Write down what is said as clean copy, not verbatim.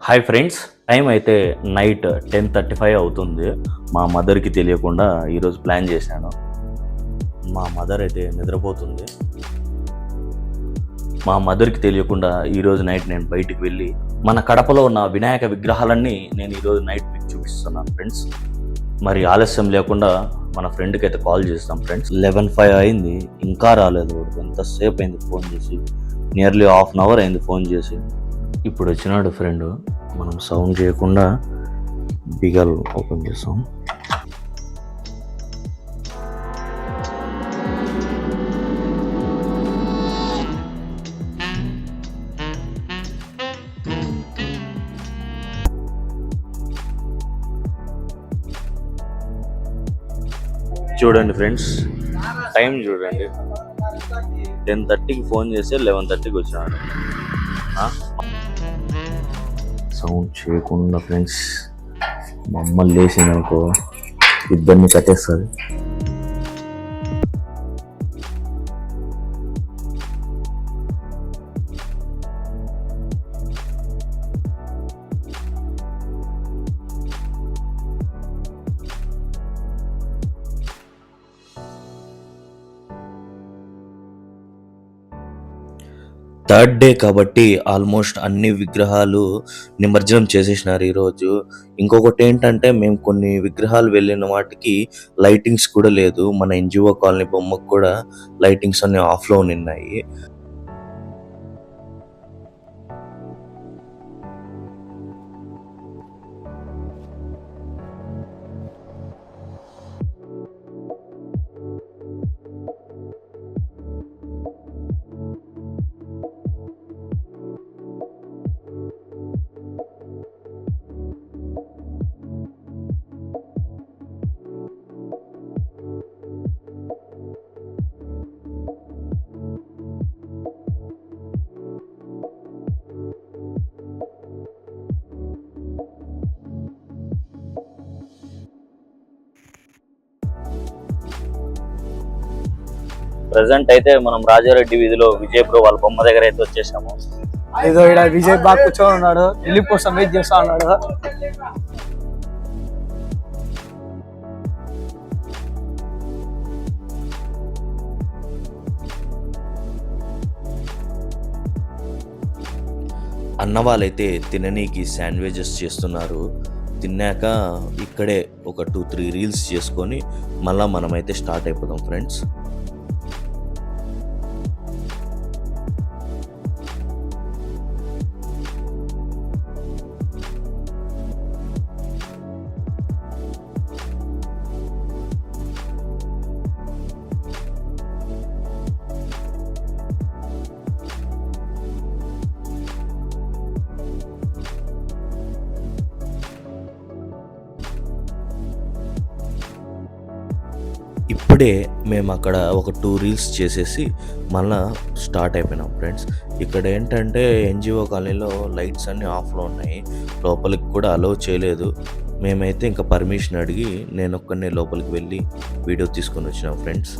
Hi friends, time అయితే night 10:35 అవుతుంది. మా మదర్కి తెలియకుండా ఈరోజు ప్లాన్ చేశాను. మా మదర్ అయితే నిద్రపోతుంది. మా మదర్కి తెలియకుండా ఈరోజు నైట్ నేను బయటికి వెళ్ళి మన కడపలో ఉన్న వినాయక విగ్రహాలన్నీ నేను ఈరోజు నైట్ మీకు చూపిస్తున్నాను ఫ్రెండ్స్. మరి ఆలస్యం లేకుండా మన ఫ్రెండ్కి అయితే కాల్ చేస్తాం ఫ్రెండ్స్. 11:05 అయింది, ఇంకా రాలేదు. ఎంతసేపు అయింది ఫోన్ చేసి, నియర్లీ హాఫ్ అన్ అవర్ అయింది ఫోన్ చేసి. ఇప్పుడు వచ్చినాడు ఫ్రెండ్. మనం సౌండ్ చేయకుండా బిగల్ ఓపెన్ చేస్తాం. చూడండి ఫ్రెండ్స్, టైం చూడండి. 10:30కి ఫోన్ చేస్తే 11:30కి వచ్చినాడు. సౌండ్ చేయకుండా ఫ్రెండ్స్, మమ్మల్ని లేచిందనుకో ఇద్దరిని కట్టేస్తుంది. థర్డ్ డే కాబట్టి ఆల్మోస్ట్ అన్ని విగ్రహాలు నిమజ్జనం చేసేసినారు ఈరోజు. ఇంకొకటి ఏంటంటే, మేము కొన్ని విగ్రహాలు వెళ్ళిన వాటికి లైటింగ్స్ కూడా లేదు. మన ఎన్జిఓ కాలనీ బొమ్మకు కూడా లైటింగ్స్ అన్ని ఆఫ్లో ఉన్నాయి. ప్రజెంట్ అయితే మనం రాజారెడ్డి వీధిలో విజయ్ బ్రో వాళ్ళ బొమ్మ దగ్గర అయితే వచ్చేసాము. ఏదో ఇక్కడ విజయ్ బాగా కూర్చొని ఉన్నాడు, రిలీఫ్ కోసం వెయిట్ చేస్తా ఉన్నాడు. అన్న వాళ్ళైతే తిననీకి శాండ్విచెస్ చేస్తున్నారు. తిన్నాక ఇక్కడే ఒక 2-3 రీల్స్ చేసుకొని మళ్ళీ మనమైతే స్టార్ట్ అయిపోతాం ఫ్రెండ్స్. ఇప్పుడే మేము అక్కడ ఒక 2 రీల్స్ చేసేసి మళ్ళా స్టార్ట్ అయిపోయినాం ఫ్రెండ్స్. ఇక్కడ ఏంటంటే ఎన్జిఓ కాలనీలో లైట్స్ అన్నీ ఆఫ్లో ఉన్నాయి, లోపలికి కూడా అలౌ చేయలేదు. మేమైతే ఇంకా పర్మిషన్ అడిగి నేను ఒక్కనే లోపలికి వెళ్ళి వీడియో తీసుకొని వచ్చినాం ఫ్రెండ్స్.